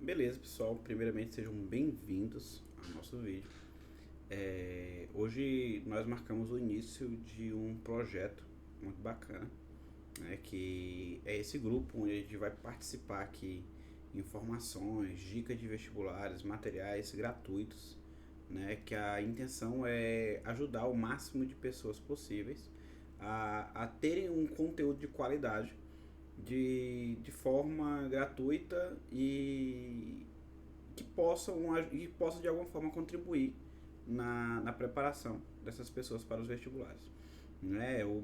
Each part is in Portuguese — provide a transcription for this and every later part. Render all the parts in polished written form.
Beleza, pessoal. Primeiramente, sejam bem-vindos ao nosso vídeo. Hoje nós marcamos o início de um projeto muito bacana, né, que é esse grupo onde a gente vai participar aqui informações, dicas de vestibulares, materiais gratuitos, né, que a intenção é ajudar o máximo de pessoas possíveis a terem um conteúdo de qualidade de forma gratuita e que possa de alguma forma contribuir na preparação dessas pessoas para os vestibulares. Né? O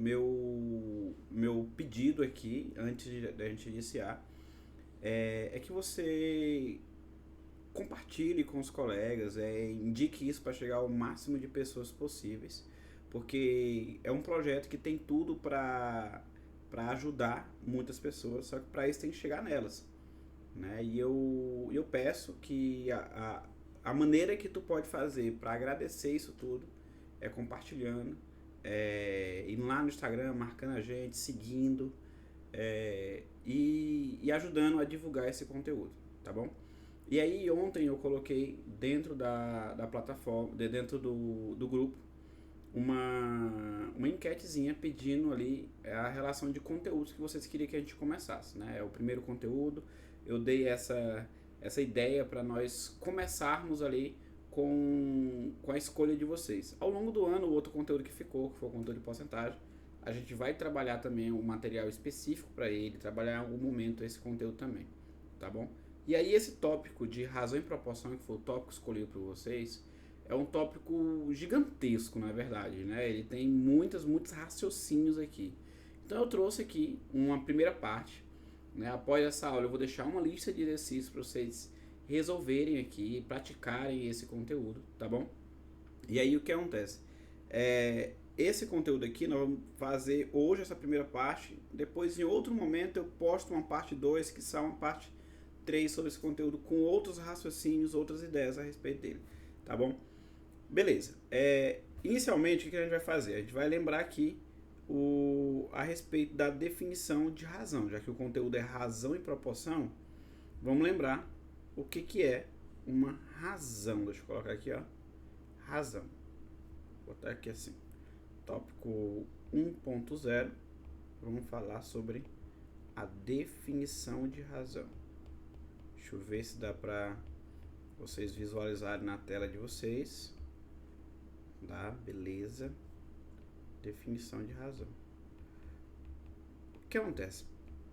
meu pedido aqui, antes da gente iniciar, é que você compartilhe com os colegas, indique isso para chegar ao máximo de pessoas possíveis, porque é um projeto que tem tudo para ajudar muitas pessoas, só que para isso tem que chegar nelas, né? E eu peço que a maneira que tu pode fazer para agradecer isso tudo é compartilhando, indo lá no Instagram, marcando a gente, seguindo, e ajudando a divulgar esse conteúdo, tá bom? E aí ontem eu coloquei dentro da plataforma, dentro do grupo, uma enquetezinha pedindo ali a relação de conteúdos que vocês queriam que a gente começasse, né? É o primeiro conteúdo, eu dei essa ideia para nós começarmos ali com a escolha de vocês. Ao longo do ano, o outro conteúdo que ficou, que foi o conteúdo de porcentagem, a gente vai trabalhar também um material específico para ele, trabalhar em algum momento esse conteúdo também, tá bom? E aí esse tópico de razão e proporção, que foi o tópico escolhido por vocês, é um tópico gigantesco, na verdade, né? Ele tem muitos raciocínios aqui. Então eu trouxe aqui uma primeira parte, né? Após essa aula eu vou deixar uma lista de exercícios para vocês resolverem aqui, praticarem esse conteúdo, tá bom? E aí o que acontece? Esse conteúdo aqui nós vamos fazer hoje essa primeira parte, depois em outro momento eu posto uma parte 2, que são uma parte 3 sobre esse conteúdo com outros raciocínios, outras ideias a respeito dele, tá bom? Beleza. Inicialmente, o que a gente vai fazer? A gente vai lembrar aqui a respeito da definição de razão. Já que o conteúdo é razão e proporção, vamos lembrar o que é uma razão. Deixa eu colocar aqui, ó. Razão. Vou botar aqui assim. Tópico 1.0. Vamos falar sobre a definição de razão. Deixa eu ver se dá para vocês visualizarem na tela de vocês. Tá, beleza. Definição de razão. O que acontece?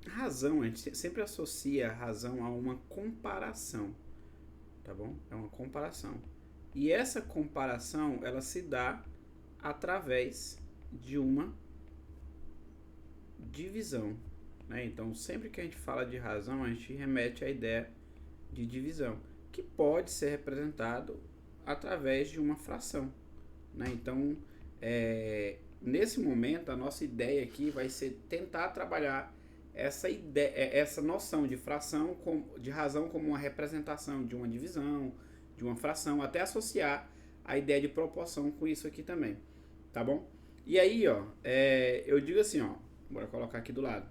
Razão, a gente sempre associa a razão a uma comparação, tá bom? É uma comparação. E essa comparação, ela se dá através de uma divisão, né? Então, sempre que a gente fala de razão, a gente remete à ideia de divisão, que pode ser representado através de uma fração, né? Então, nesse momento, a nossa ideia aqui vai ser tentar trabalhar essa noção de fração, de razão como uma representação de uma divisão, de uma fração, até associar a ideia de proporção com isso aqui também, tá bom? E aí, ó, eu digo assim, ó, bora colocar aqui do lado.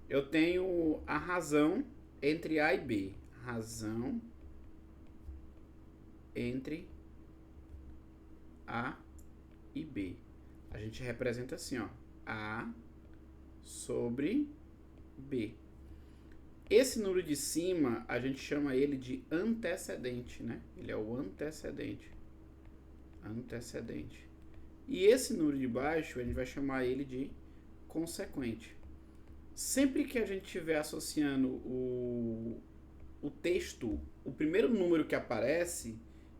Eu tenho a razão entre A e B. Razão entre A e B. A gente representa assim, ó, A sobre B. Esse número de cima, a gente chama ele de antecedente, né? Ele é o antecedente. Antecedente. E esse número de baixo, a gente vai chamar ele de consequente. Sempre que a gente estiver associando o texto, o primeiro número que aparece,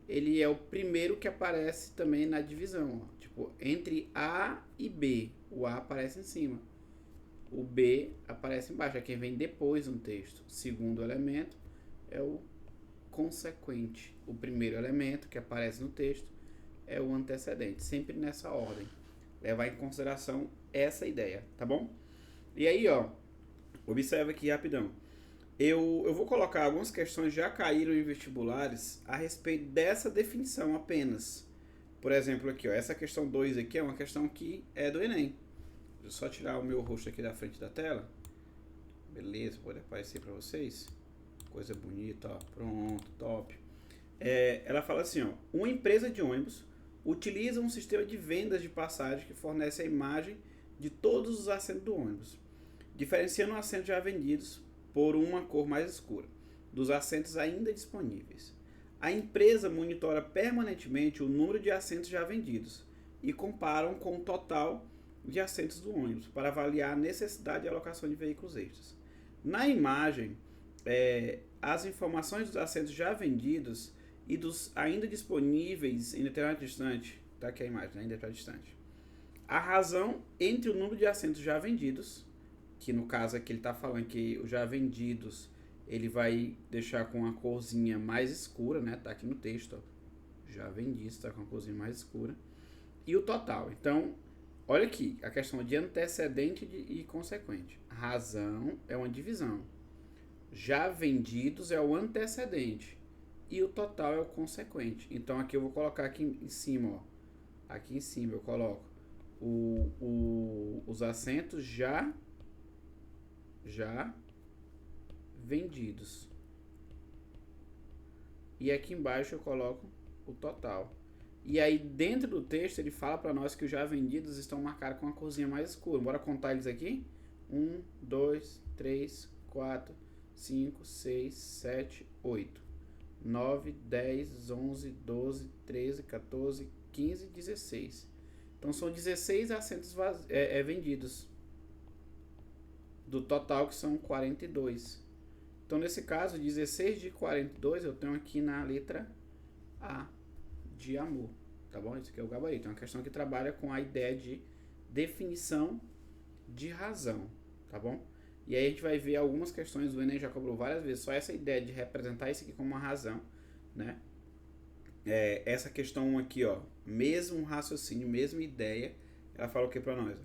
ele é o primeiro que aparece também na divisão. Ó. Tipo, entre A e B, o A aparece em cima. O B aparece embaixo, é quem vem depois no texto. O segundo elemento é o consequente. O primeiro elemento que aparece no texto é o antecedente. Sempre nessa ordem. Levar em consideração essa ideia, tá bom? E aí, ó, observa aqui rapidão. Eu vou colocar algumas questões que já caíram em vestibulares a respeito dessa definição apenas. Por exemplo, aqui, ó, essa questão 2 aqui é uma questão que é do Enem. Deixa eu só tirar o meu rosto aqui da frente da tela. Beleza, pode aparecer para vocês. Coisa bonita, ó. Pronto, top. Ela fala assim, ó. Uma empresa de ônibus utiliza um sistema de vendas de passagem que fornece a imagem de todos os assentos do ônibus, diferenciando os assentos já vendidos por uma cor mais escura dos assentos ainda disponíveis. A empresa monitora permanentemente o número de assentos já vendidos e comparam com o total de assentos do ônibus para avaliar a necessidade de alocação de veículos extras. Na imagem, as informações dos assentos já vendidos e dos ainda disponíveis em determinado distante, tá aqui a imagem, ainda está distante. A razão entre o número de assentos já vendidos, que no caso aqui ele está falando que os já vendidos ele vai deixar com a corzinha mais escura, né? Tá aqui no texto, ó. Já vendidos, tá com a corzinha mais escura. E o total. Então, olha aqui, a questão de antecedente e consequente. Razão é uma divisão. Já vendidos é o antecedente. E o total é o consequente. Então, aqui eu vou colocar aqui em cima, ó. Aqui em cima eu coloco os assentos já vendidos. E aqui embaixo eu coloco o total. E aí dentro do texto ele fala para nós que os já vendidos estão marcados com uma corzinha mais escura. Bora contar eles aqui? 1, 2, 3, 4, 5, 6, 7, 8, 9, 10, 11, 12, 13, 14, 15, 16. Então são 16 assentos vendidos. Do total que são 42. Então nesse caso, 16 de 42 eu tenho aqui na letra A de amor, tá bom? Isso aqui é o gabarito, é uma questão que trabalha com a ideia de definição de razão, tá bom? E aí a gente vai ver algumas questões, o Enem já cobrou várias vezes, só essa ideia de representar isso aqui como uma razão, né? Essa questão aqui, ó, mesmo raciocínio, mesma ideia, ela fala o que pra nós?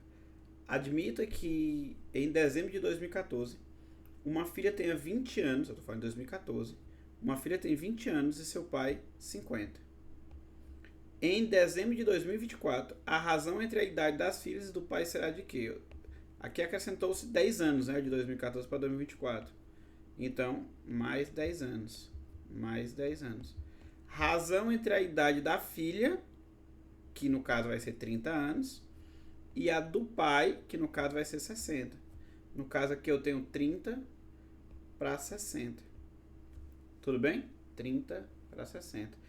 Admita que em dezembro de 2014, uma filha tenha 20 anos, eu tô falando em 2014, uma filha tem 20 anos e seu pai 50. Em dezembro de 2024, a razão entre a idade das filhas e do pai será de quê? Aqui acrescentou-se 10 anos, né, de 2014 para 2024. Então, mais 10 anos. Mais 10 anos. Razão entre a idade da filha, que no caso vai ser 30 anos, e a do pai, que no caso vai ser 60. No caso aqui eu tenho 30 para 60. Tudo bem? 30 para 60.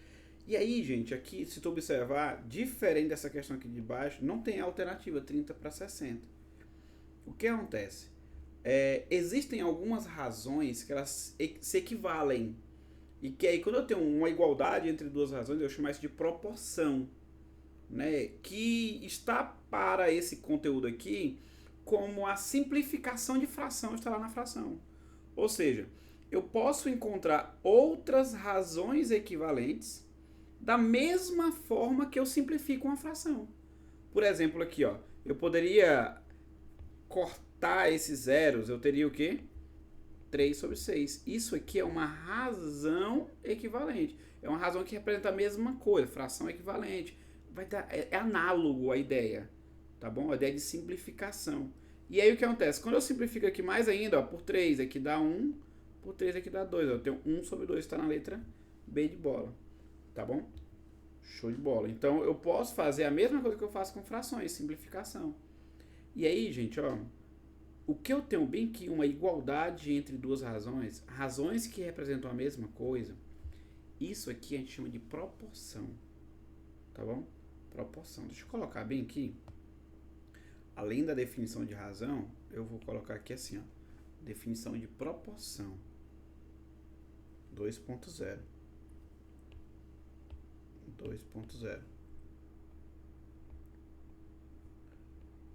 E aí, gente, aqui, se tu observar, diferente dessa questão aqui de baixo, não tem alternativa 30 para 60. O que acontece? Existem algumas razões que elas se equivalem. E que aí, quando eu tenho uma igualdade entre duas razões, eu chamo isso de proporção, né? Que está para esse conteúdo aqui como a simplificação de fração está lá na fração. Ou seja, eu posso encontrar outras razões equivalentes da mesma forma que eu simplifico uma fração. Por exemplo, aqui, ó, eu poderia cortar esses zeros, eu teria o quê? 3 sobre 6. Isso aqui é uma razão equivalente. É uma razão que representa a mesma coisa, fração equivalente. Vai dar, é análogo à ideia, tá bom? A ideia de simplificação. E aí o que acontece? Quando eu simplifico aqui mais ainda, ó, por 3 aqui dá 1, por 3 aqui dá 2. Ó, eu tenho 1 sobre 2, está na letra B de bola. Tá bom? Show de bola. Então eu posso fazer a mesma coisa que eu faço com frações, simplificação. E aí, gente, ó, o que eu tenho bem que uma igualdade entre duas razões, razões que representam a mesma coisa, isso aqui a gente chama de proporção. Tá bom? Proporção. Deixa eu colocar bem aqui. Além da definição de razão, eu vou colocar aqui assim, ó, definição de proporção 2.0. 2.0.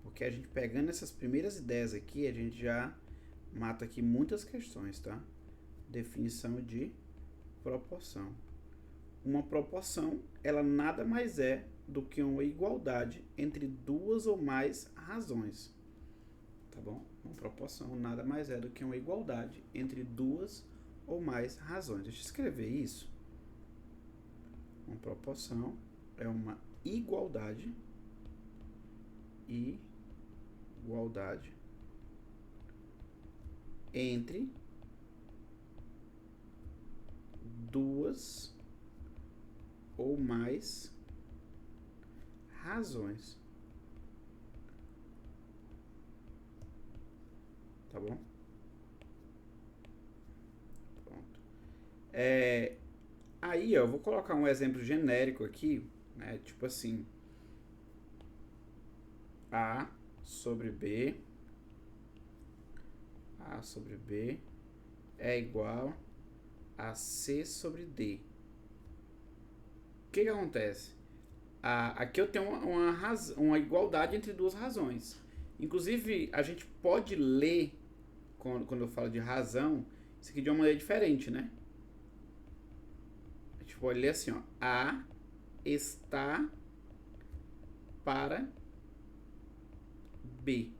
Porque a gente pegando essas primeiras ideias aqui, a gente já mata aqui muitas questões, tá? Definição de proporção. Uma proporção, ela nada mais é do que uma igualdade entre duas ou mais razões. Tá bom? Uma proporção nada mais é do que uma igualdade entre duas ou mais razões. Deixa eu escrever isso. Uma proporção é uma igualdade entre duas ou mais razões. Tá bom? Pronto. Aí, ó, eu vou colocar um exemplo genérico aqui, né? Tipo assim, A sobre B é igual a C sobre D. O que acontece? Aqui eu tenho uma igualdade entre duas razões. Inclusive, a gente pode ler, quando eu falo de razão, isso aqui de uma maneira diferente, né? A gente pode ler assim, ó. A está para B.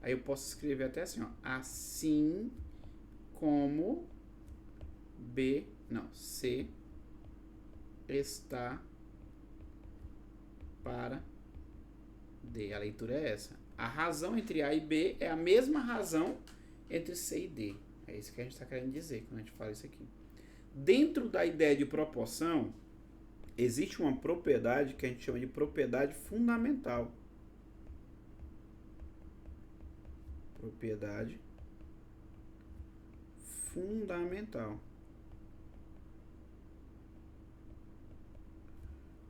Aí eu posso escrever até assim, ó. Assim como B, não, C está para D. A leitura é essa. A razão entre A e B é a mesma razão entre C e D. É isso que a gente está querendo dizer quando a gente fala isso aqui. Dentro da ideia de proporção, existe uma propriedade que a gente chama de propriedade fundamental. Propriedade fundamental.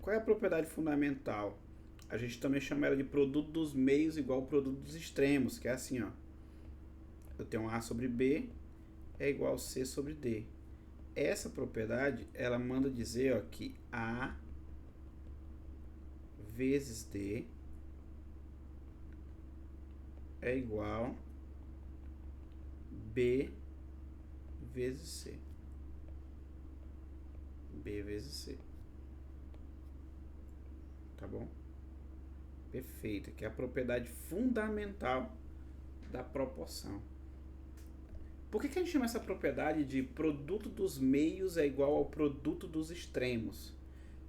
Qual é a propriedade fundamental? A gente também chama ela de produto dos meios igual ao produto dos extremos, que é assim, ó. Eu tenho A sobre B é igual a C sobre D. Essa propriedade, ela manda dizer, ó, que A vezes D é igual B vezes C. B vezes C. Tá bom? Perfeito. Que é a propriedade fundamental da proporção. Por que a gente chama essa propriedade de produto dos meios é igual ao produto dos extremos?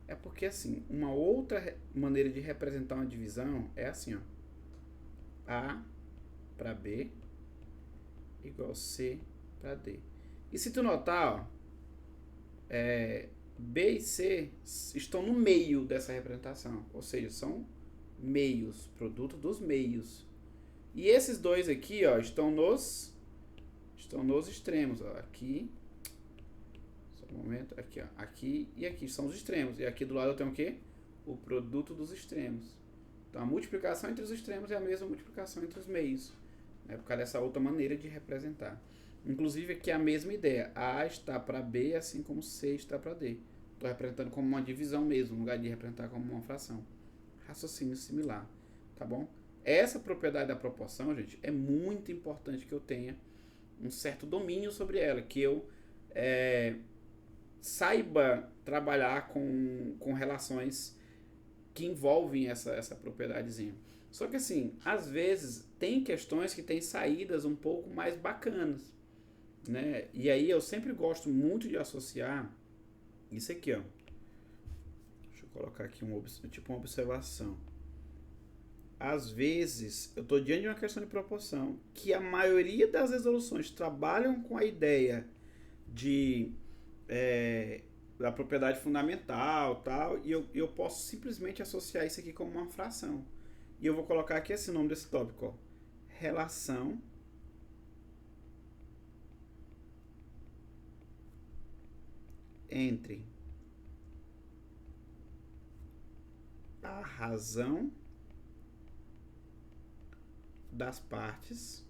É porque, assim, uma outra maneira de representar uma divisão é assim, ó. A para B igual C para D. E se tu notar, ó, B e C estão no meio dessa representação, ou seja, são meios, produto dos meios. E esses dois aqui, ó, estão nos extremos, ó, aqui, só um momento, aqui, ó, aqui e aqui são os extremos. E aqui do lado eu tenho o quê? O produto dos extremos. Então a multiplicação entre os extremos é a mesma multiplicação entre os meios, né, por causa dessa outra maneira de representar. Inclusive aqui é a mesma ideia. A está para B, assim como C está para D. Estou representando como uma divisão mesmo, no lugar de representar como uma fração. Raciocínio similar, tá bom? Essa propriedade da proporção, gente, é muito importante que eu tenha um certo domínio sobre ela, que eu saiba trabalhar com relações que envolvem essa propriedadezinha. Só que assim, às vezes tem questões que têm saídas um pouco mais bacanas, né? E aí eu sempre gosto muito de associar isso aqui, ó. Deixa eu colocar aqui tipo uma observação. Às vezes eu estou diante de uma questão de proporção que a maioria das resoluções trabalham com a ideia da propriedade fundamental, tal, e eu posso simplesmente associar isso aqui como uma fração. E eu vou colocar aqui esse nome desse tópico, ó. Relação entre a razão das partes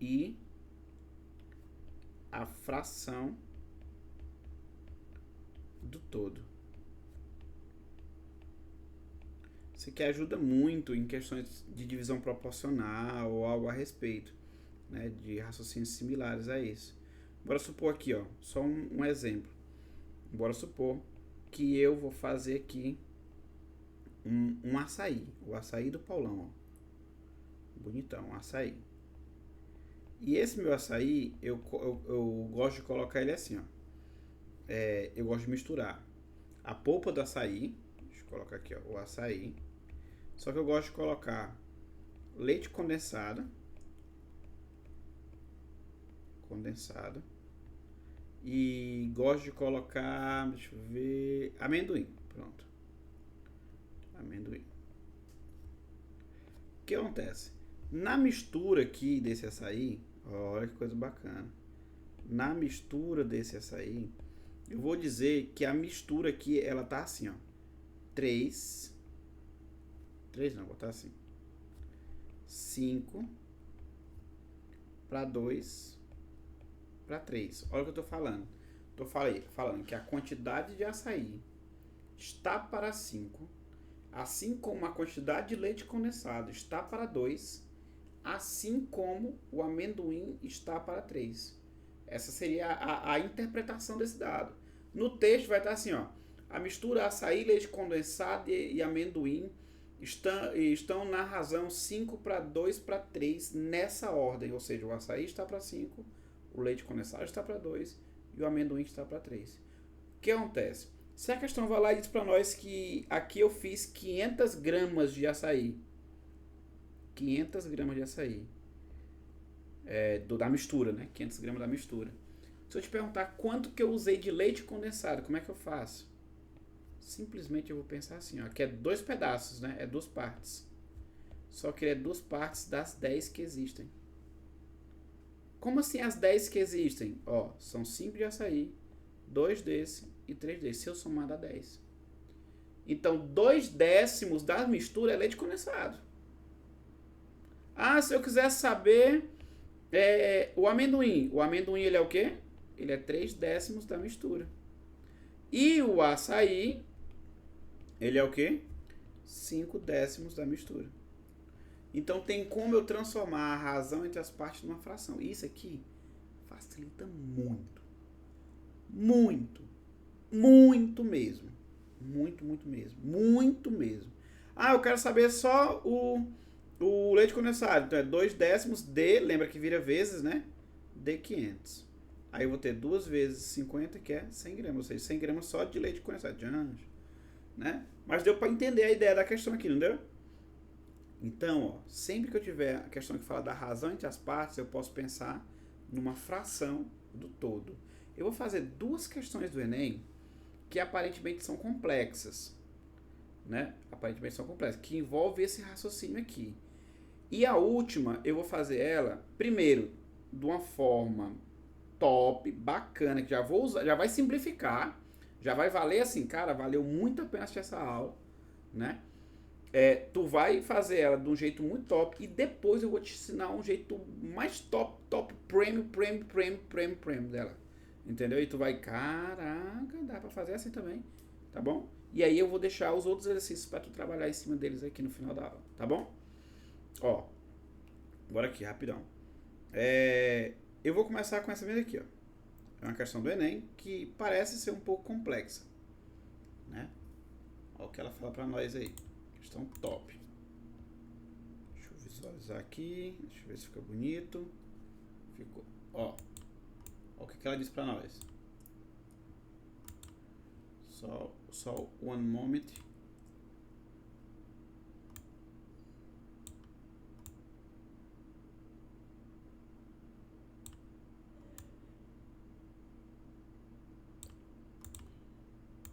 e a fração do todo. Isso aqui ajuda muito em questões de divisão proporcional ou algo a respeito, né, de raciocínios similares a isso. Bora supor aqui, ó, só um exemplo. Bora supor que eu vou fazer aqui um açaí, o açaí do Paulão, ó. Bonitão, um açaí. E esse meu açaí, eu gosto de colocar ele assim, ó. Eu gosto de misturar a polpa do açaí, deixa eu colocar aqui, ó, o açaí. Só que eu gosto de colocar leite condensado condensado. E gosto de colocar, deixa eu ver, amendoim. Pronto. Amendoim. O que acontece? Na mistura aqui desse açaí, olha que coisa bacana. Na mistura desse açaí, eu vou dizer que a mistura aqui, ela tá assim, ó. 3 não, vou botar assim. 5 para 2 para 3. Olha o que eu tô falando. Tô falando que a quantidade de açaí está para 5, assim como a quantidade de leite condensado está para 2, assim como o amendoim está para 3. Essa seria a interpretação desse dado. No texto vai estar assim, ó. A mistura açaí, leite condensado e amendoim estão na razão 5 para 2 para 3 nessa ordem. Ou seja, o açaí está para 5, o leite condensado está para 2 e o amendoim está para 3. O que acontece? Se a questão vai lá e diz para nós que aqui eu fiz 500 gramas de açaí. 500 gramas de açaí. Da mistura, né? 500 gramas da mistura. Se eu te perguntar quanto que eu usei de leite condensado, como é que eu faço? Simplesmente eu vou pensar assim, ó, que é 2 pedaços, né? É 2 partes. Só que é 2 partes das 10 que existem. Como assim as 10 que existem? Ó, são 5 de açaí, 2 desse e 3 desse. Se eu somar dá 10. Então, 2 décimos da mistura é leite condensado. Ah, se eu quiser saber o amendoim. O amendoim, ele é o quê? Ele é 3 décimos da mistura. E o açaí, ele é o quê? 5 décimos da mistura. Então tem como eu transformar a razão entre as partes numa fração. Isso aqui facilita muito. Muito. Muito mesmo. Muito, muito mesmo. Muito mesmo. Ah, eu quero saber só o leite condensado. Então é 2 décimos de, lembra que vira vezes, né? De 500. Aí eu vou ter 2 vezes 50, que é 100 gramas. Ou seja, 100 gramas só de leite condensado. De anjo, né? Mas deu para entender a ideia da questão aqui, não deu? Então, ó, sempre que eu tiver a questão que fala da razão entre as partes, eu posso pensar numa fração do todo. Eu vou fazer 2 questões do Enem que aparentemente são complexas, né? Aparentemente são complexas, que envolve esse raciocínio aqui. E a última, eu vou fazer ela, primeiro, de uma forma top, bacana, que já vou usar, já vai simplificar, já vai valer assim, cara, valeu muito a pena assistir essa aula, né? Tu vai fazer ela de um jeito muito top e depois eu vou te ensinar um jeito mais top, premium dela. Entendeu? E tu vai, caraca, dá pra fazer assim também, tá bom? E aí eu vou deixar os outros exercícios pra tu trabalhar em cima deles aqui no final da aula, tá bom? Ó, bora aqui, rapidão. Eu vou começar com essa mesma aqui, ó. É uma questão do Enem que parece ser um pouco complexa, né? Olha o que ela fala pra nós aí. Questão top. Deixa eu visualizar aqui. Deixa eu ver se fica bonito. Ficou. Ó. Olha o que ela diz pra nós. Só one moment.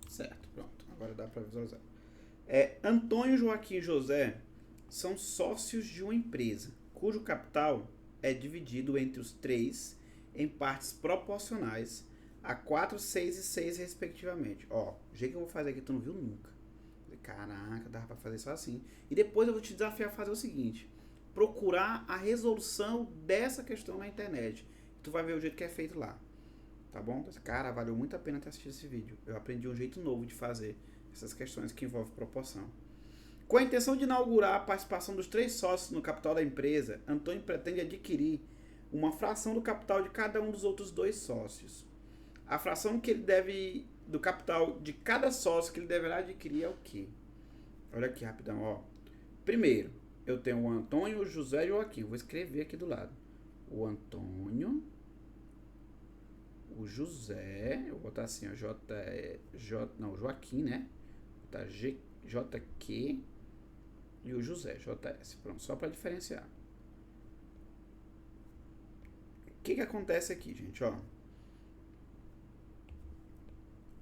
Certo, pronto. Agora dá pra visualizar. Antônio, Joaquim e José são sócios de uma empresa, cujo capital é dividido entre os 3 em partes proporcionais a 4, 6 e 6 respectivamente. Ó, o jeito que eu vou fazer aqui tu não viu nunca. Caraca, dá pra fazer só assim. E depois eu vou te desafiar a fazer o seguinte: procurar a resolução dessa questão na internet. Tu vai ver o jeito que é feito lá. Tá bom? Cara, valeu muito a pena ter assistido esse vídeo. Eu aprendi um jeito novo de fazer essas questões que envolvem proporção. Com a intenção de inaugurar a participação dos 3 sócios no capital da empresa, Antônio pretende adquirir uma fração do capital de cada um dos outros 2 sócios. A fração que ele deve do capital de cada sócio que ele deverá adquirir é o quê? Olha aqui rapidão, ó. Primeiro, eu tenho o Antônio, o José e o Joaquim. Eu vou escrever aqui do lado. O Antônio, o José, eu vou botar assim, ó, Joaquim, né? Vou botar JQ e o José, JS. Pronto, só para diferenciar. que acontece aqui, gente? Ó,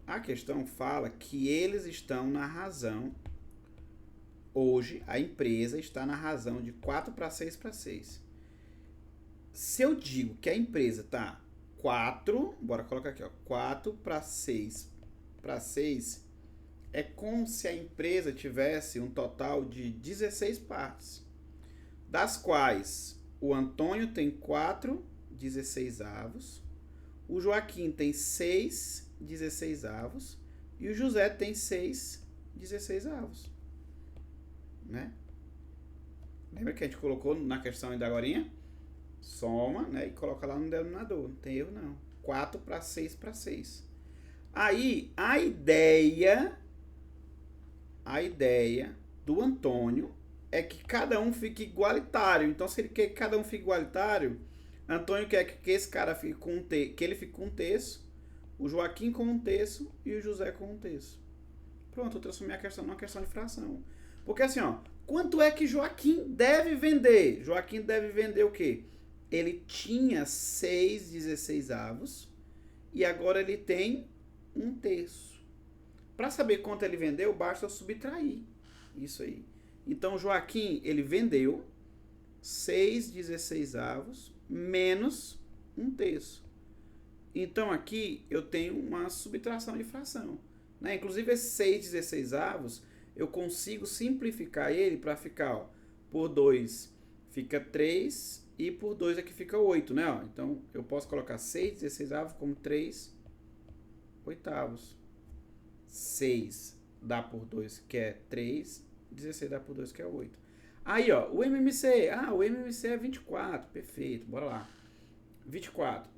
a questão fala que eles estão na razão. Hoje, a empresa está na razão de 4 para 6 para 6. Se eu digo que a empresa está 4, bora colocar aqui, ó, 4 para 6 para 6, é como se a empresa tivesse um total de 16 partes, das quais o Antônio tem 4 16avos, o Joaquim tem 6 16avos e o José tem 6 16avos. Né? Lembra que a gente colocou na questão ainda agorinha? Soma, né? E coloca lá no denominador. Não tem erro, não. 4 para 6 para 6. Aí, a ideia do Antônio é que cada um fique igualitário. Então, se ele quer que cada um fique igualitário, Antônio quer que esse cara fique com que ele fique com um terço, o Joaquim com um terço e o José com um terço. Pronto, eu transformei a questão numa questão de fração. Porque assim, ó, quanto é que Joaquim deve vender? Joaquim deve vender o quê? Ele tinha 6 16avos e agora ele tem um terço. Para saber quanto ele vendeu, basta eu subtrair isso aí. Então, Joaquim, ele vendeu 6 16avos menos um terço. Então, aqui eu tenho uma subtração de fração. Né? Inclusive, esses 6 16avos, eu consigo simplificar ele para ficar, ó, por 2 fica 3 e por 2 aqui fica 8, né? Ó, então, eu posso colocar 6 16avos como 3 oitavos. 6 dá por 2, que é 3, 16 dá por 2, que é 8. Aí, ó, o MMC, o MMC é 24, perfeito, bora lá. 24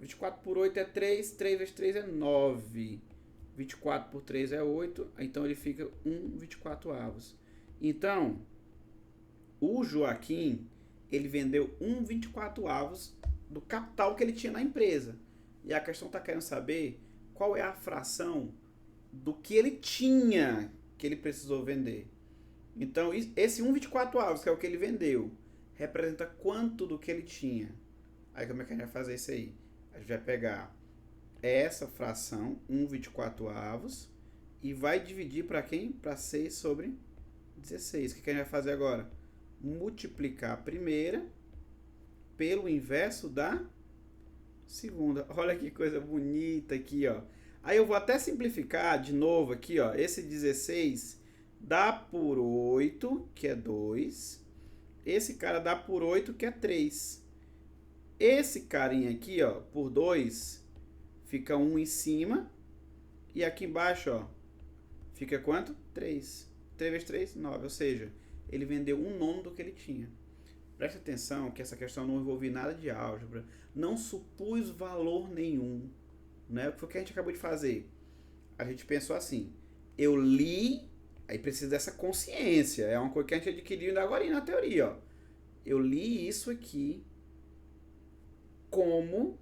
por 8 é 3, 3 vezes 3 é 9. 24 por 3 é 8, então ele fica 1/24avos. Então, o Joaquim, ele vendeu 1/24avos do capital que ele tinha na empresa. E a questão está querendo saber qual é a fração do que ele tinha, que ele precisou vender. Então, esse 1/24avos, que é o que ele vendeu, representa quanto do que ele tinha. Aí, como é que a gente vai fazer isso aí? A gente vai pegar essa fração, 1/24avos, e vai dividir para quem? Para 6 sobre 16. O que a gente vai fazer agora? Multiplicar a primeira pelo inverso da segunda. Olha que coisa bonita aqui, ó. Aí eu vou até simplificar de novo aqui, ó. Esse 16 dá por 8, que é 2. Esse cara dá por 8, que é 3. Esse carinha aqui, ó, por 2, fica 1 em cima. E aqui embaixo, ó, fica quanto? 3. 3 vezes 3, 9. Ou seja, ele vendeu 1/9 do que ele tinha. Preste atenção que essa questão não envolve nada de álgebra. Não supus valor nenhum. Né? O que foi que a gente acabou de fazer? A gente pensou assim. Eu li, aí precisa dessa consciência. É uma coisa que a gente adquiriu ainda agora na teoria. Ó. Eu li isso aqui como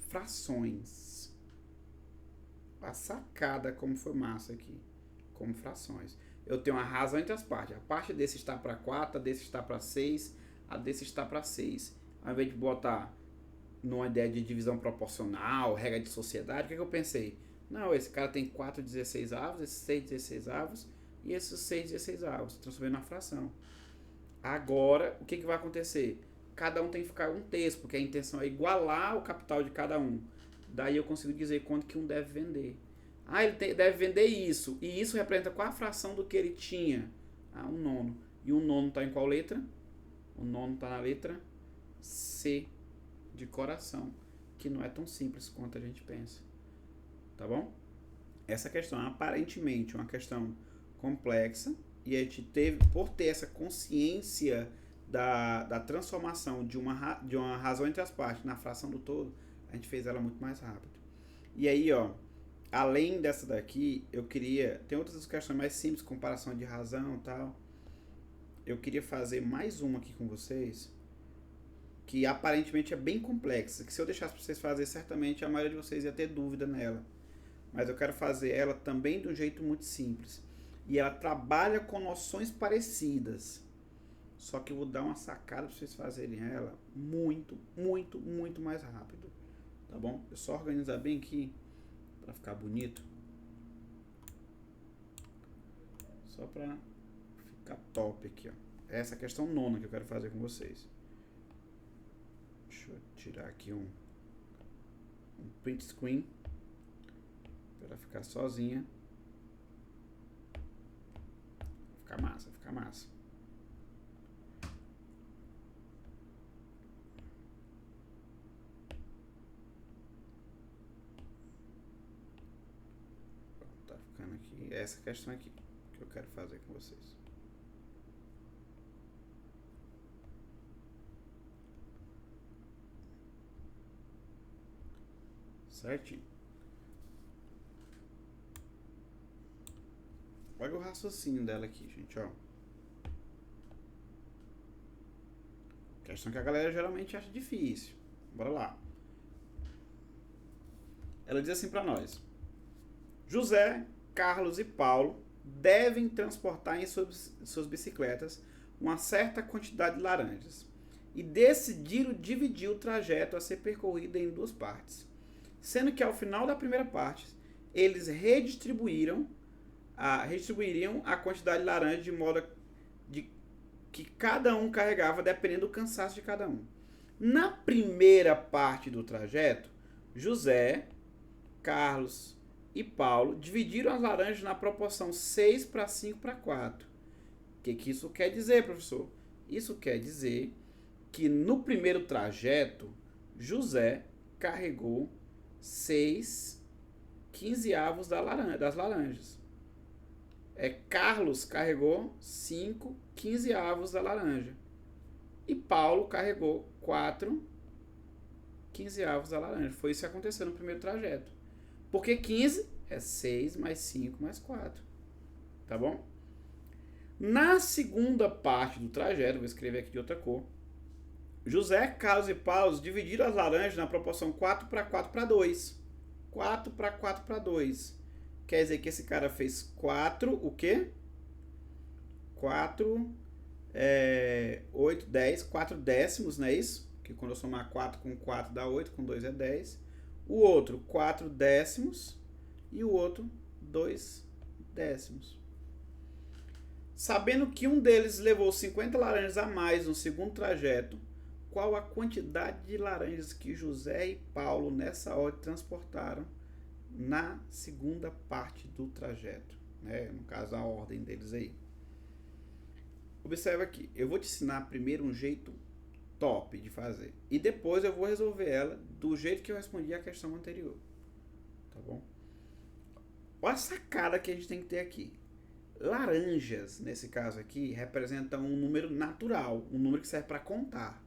frações. A sacada como foi massa aqui. Como frações. Eu tenho uma razão entre as partes. A parte desse está para 4, a desse está para 6, a desse está para 6. Ao invés de botar numa ideia de divisão proporcional, regra de sociedade, o que eu pensei? Não, esse cara tem 4 16avos, esses 6 16avos e esses 6 16avos. Transformei na fração. Agora, o que vai acontecer? Cada um tem que ficar um terço, porque a intenção é igualar o capital de cada um. Daí eu consigo dizer quanto que um deve vender. Ele deve vender isso. E isso representa qual a fração do que ele tinha? 1/9. E 1/9 está em qual letra? O 9 está na letra C, de coração. Que não é tão simples quanto a gente pensa. Tá bom? Essa questão é aparentemente uma questão complexa. E a gente teve, por ter essa consciência da transformação de uma razão entre as partes na fração do todo, a gente fez ela muito mais rápido. E aí, ó, além dessa daqui, eu queria... Tem outras questões mais simples, comparação de razão e tal. Eu queria fazer mais uma aqui com vocês, que aparentemente é bem complexa, que se eu deixasse para vocês fazerem, certamente a maioria de vocês ia ter dúvida nela. Mas eu quero fazer ela também de um jeito muito simples. E ela trabalha com noções parecidas. Só que eu vou dar uma sacada para vocês fazerem ela muito, muito, muito mais rápido. Tá bom? Eu só organizar bem aqui para ficar bonito. Só para ficar top aqui, ó. Essa é a questão nona que eu quero fazer com vocês. Deixa eu tirar aqui um print screen para ficar sozinha. Ficar massa, ficar massa. Tá ficando aqui essa questão aqui que eu quero fazer com vocês. Certinho. Olha o raciocínio dela aqui, gente, ó. Questão que a galera geralmente acha difícil. Bora lá. Ela diz assim pra nós: José, Carlos e Paulo devem transportar em suas bicicletas uma certa quantidade de laranjas e decidiram dividir o trajeto a ser percorrido em duas partes, sendo que ao final da primeira parte eles redistribuiriam a quantidade de laranja de modo que cada um carregava dependendo do cansaço de cada um. Na primeira parte do trajeto, José, Carlos e Paulo dividiram as laranjas na proporção 6 para 5 para 4. O que isso quer dizer, professor? Isso quer dizer que no primeiro trajeto, José carregou 6 quinzeavos das laranjas. Carlos carregou 5 quinzeavos da laranja. E Paulo carregou 4 quinzeavos da laranja. Foi isso que aconteceu no primeiro trajeto. Porque 15 é 6 mais 5 mais 4. Tá bom? Na segunda parte do trajeto, vou escrever aqui de outra cor. José, Carlos e Paulo dividiram as laranjas na proporção 4 para 4 para 2. 4 para 4 para 2. Quer dizer que esse cara fez 4, o quê? 4, 8, 10, 4 décimos, não é isso? Que quando eu somar 4 com 4 dá 8, com 2 é 10. O outro, 4 décimos. E o outro, 2 décimos. Sabendo que um deles levou 50 laranjas a mais no segundo trajeto, qual a quantidade de laranjas que José e Paulo nessa hora transportaram na segunda parte do trajeto, né? No caso, a ordem deles aí. Observa aqui, eu vou te ensinar primeiro um jeito top de fazer e depois eu vou resolver ela do jeito que eu respondi a questão anterior, tá bom? Olha a sacada que a gente tem que ter aqui. Laranjas, nesse caso aqui, representam um número natural, um número que serve para contar.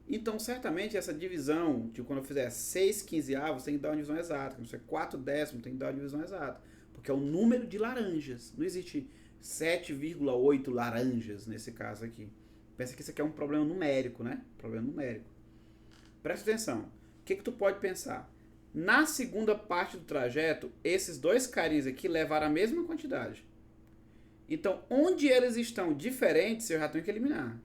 Então, certamente, essa divisão, de quando eu fizer 6 quinzeavos, tem que dar uma divisão exata. Quando eu fizer 4 décimos, tem que dar uma divisão exata. Porque é o número de laranjas. Não existe 7,8 laranjas nesse caso aqui. Pensa que isso aqui é um problema numérico, né? Problema numérico. Presta atenção. O que tu pode pensar? Na segunda parte do trajeto, esses dois carinhas aqui levaram a mesma quantidade. Então, onde eles estão diferentes, eu já tenho que eliminar.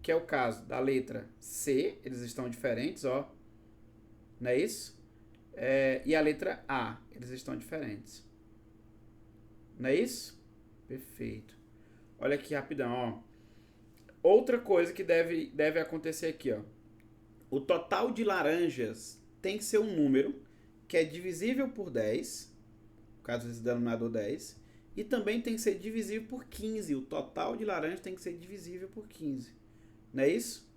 Que é o caso da letra C, eles estão diferentes, ó. Não é isso? E a letra A, eles estão diferentes. Não é isso? Perfeito. Olha aqui rapidão, ó. Outra coisa que deve acontecer aqui, ó. O total de laranjas tem que ser um número que é divisível por 10, no caso desse denominador 10, e também tem que ser divisível por 15. O total de laranjas tem que ser divisível por 15. Não é isso?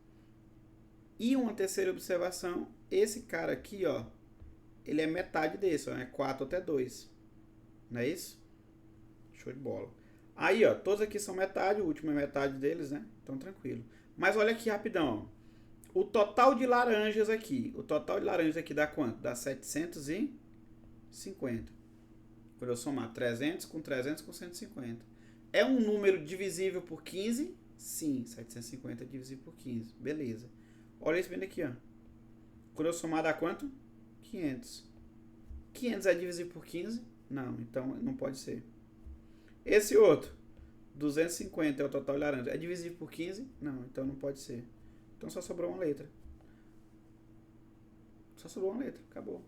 E uma terceira observação, esse cara aqui, ó, ele é metade desse, ó, né? 4 até 2. Não é isso? Show de bola. Aí, ó, todos aqui são metade, o último é metade deles, né? Então, tranquilo. Mas olha aqui rapidão, ó. O total de laranjas aqui, dá quanto? Dá 750. Quando eu somar 300 com 150. É um número divisível por 15? Sim, 750 é divisível por 15. Beleza. Olha isso bem aqui, ó. Quando eu somar dá quanto? 500. 500 é divisível por 15? Não, então não pode ser. Esse outro. 250 é o total de laranja. É divisível por 15? Não, então não pode ser. Então só sobrou uma letra. Só sobrou uma letra, acabou.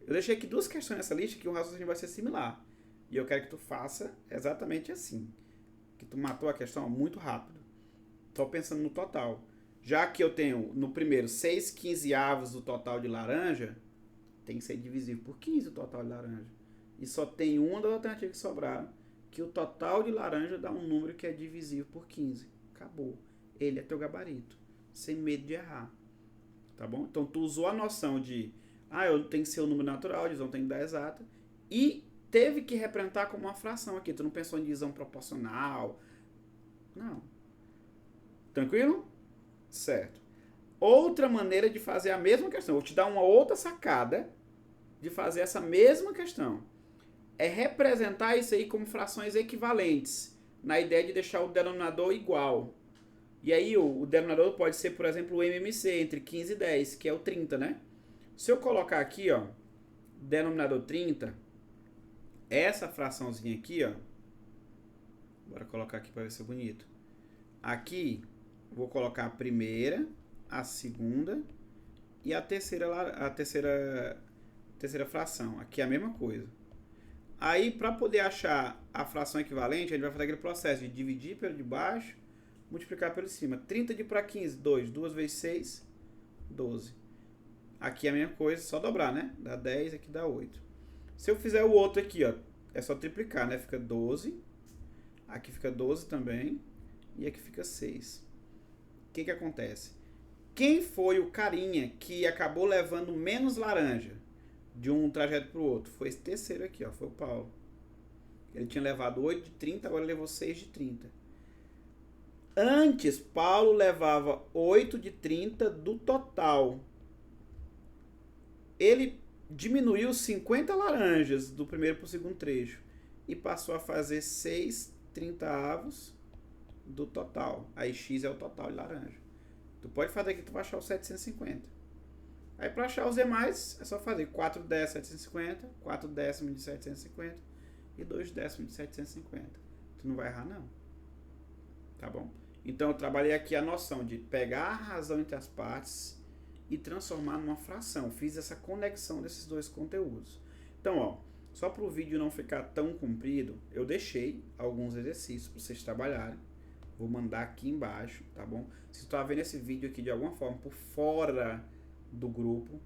Eu deixei aqui duas questões nessa lista que o raciocínio vai ser similar. E eu quero que tu faça exatamente assim. Que tu matou a questão muito rápido. Tô pensando no total. Já que eu tenho no primeiro 6 quinzeavos do total de laranja, tem que ser divisível por 15 o total de laranja. E só tem uma das alternativas que sobraram, que o total de laranja dá um número que é divisível por 15. Acabou. Ele é teu gabarito. Sem medo de errar. Tá bom? Então tu usou a noção de eu tenho que ser o número natural, a divisão tem que dar exata, e teve que representar como uma fração aqui. Tu não pensou em divisão proporcional. Não. Tranquilo? Certo. Outra maneira de fazer a mesma questão. Vou te dar uma outra sacada de fazer essa mesma questão. É representar isso aí como frações equivalentes, na ideia de deixar o denominador igual. E aí o denominador pode ser, por exemplo, o MMC, entre 15 e 10, que é o 30, né? Se eu colocar aqui, ó, denominador 30, essa fraçãozinha aqui, ó, bora colocar aqui para ver se é bonito. Aqui, vou colocar a primeira, a segunda e a terceira fração. Aqui é a mesma coisa. Aí, para poder achar a fração equivalente, a gente vai fazer aquele processo de dividir pelo de baixo, multiplicar pelo de cima. 30 de para 15, 2. 2 vezes 6, 12. Aqui é a mesma coisa, só dobrar, né? Dá 10, aqui dá 8. Se eu fizer o outro aqui, ó, é só triplicar, né? Fica 12. Aqui fica 12 também. E aqui fica 6. O que acontece? Quem foi o carinha que acabou levando menos laranja de um trajeto para o outro? Foi esse terceiro aqui, ó, foi o Paulo. Ele tinha levado 8 de 30, agora levou 6 de 30. Antes, Paulo levava 8 de 30 do total. Ele diminuiu 50 laranjas do primeiro para o segundo trecho e passou a fazer 6 trintaavos do total. Aí X é o total de laranja. Tu pode fazer aqui, tu vai achar o 750. Aí para achar os demais, é só fazer 4 décimos de 750, 4 décimos de 750 e 2 décimos de 750. Tu não vai errar, não. Tá bom? Então eu trabalhei aqui a noção de pegar a razão entre as partes e transformar numa fração. Fiz essa conexão desses dois conteúdos. Então, ó, só para o vídeo não ficar tão comprido, eu deixei alguns exercícios para vocês trabalharem. Vou mandar aqui embaixo, tá bom? Se tu está vendo esse vídeo aqui de alguma forma por fora do grupo,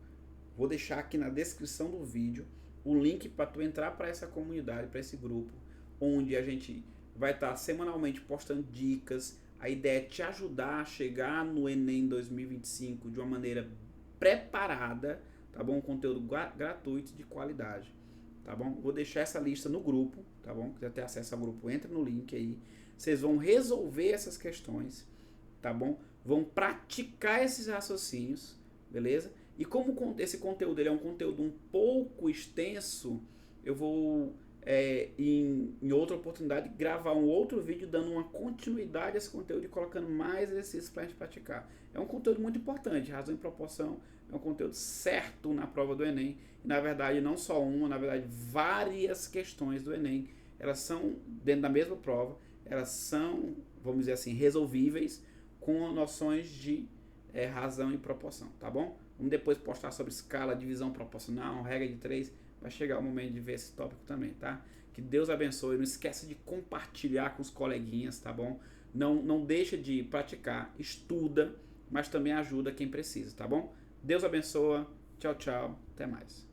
vou deixar aqui na descrição do vídeo o link para tu entrar para essa comunidade, para esse grupo, onde a gente vai estar semanalmente postando dicas. A ideia é te ajudar a chegar no Enem 2025 de uma maneira preparada, tá bom? Um conteúdo gratuito de qualidade, tá bom? Vou deixar essa lista no grupo, tá bom? Quiser ter acesso ao grupo, entra no link aí. Vocês vão resolver essas questões, tá bom? Vão praticar esses raciocínios, beleza? E como esse conteúdo ele é um conteúdo um pouco extenso, eu vou... em outra oportunidade, gravar um outro vídeo dando uma continuidade a esse conteúdo e colocando mais exercícios para a gente praticar. É um conteúdo muito importante, razão e proporção é um conteúdo certo na prova do Enem. E, na verdade, não só uma, na verdade, várias questões do Enem, elas são, dentro da mesma prova, elas são, vamos dizer assim, resolvíveis com noções de razão e proporção, tá bom? Vamos depois postar sobre escala, divisão proporcional, regra de 3. Vai chegar o momento de ver esse tópico também, tá? Que Deus abençoe. Não esqueça de compartilhar com os coleguinhas, tá bom? Não deixa de praticar. Estuda, mas também ajuda quem precisa, tá bom? Deus abençoa. Tchau, tchau. Até mais.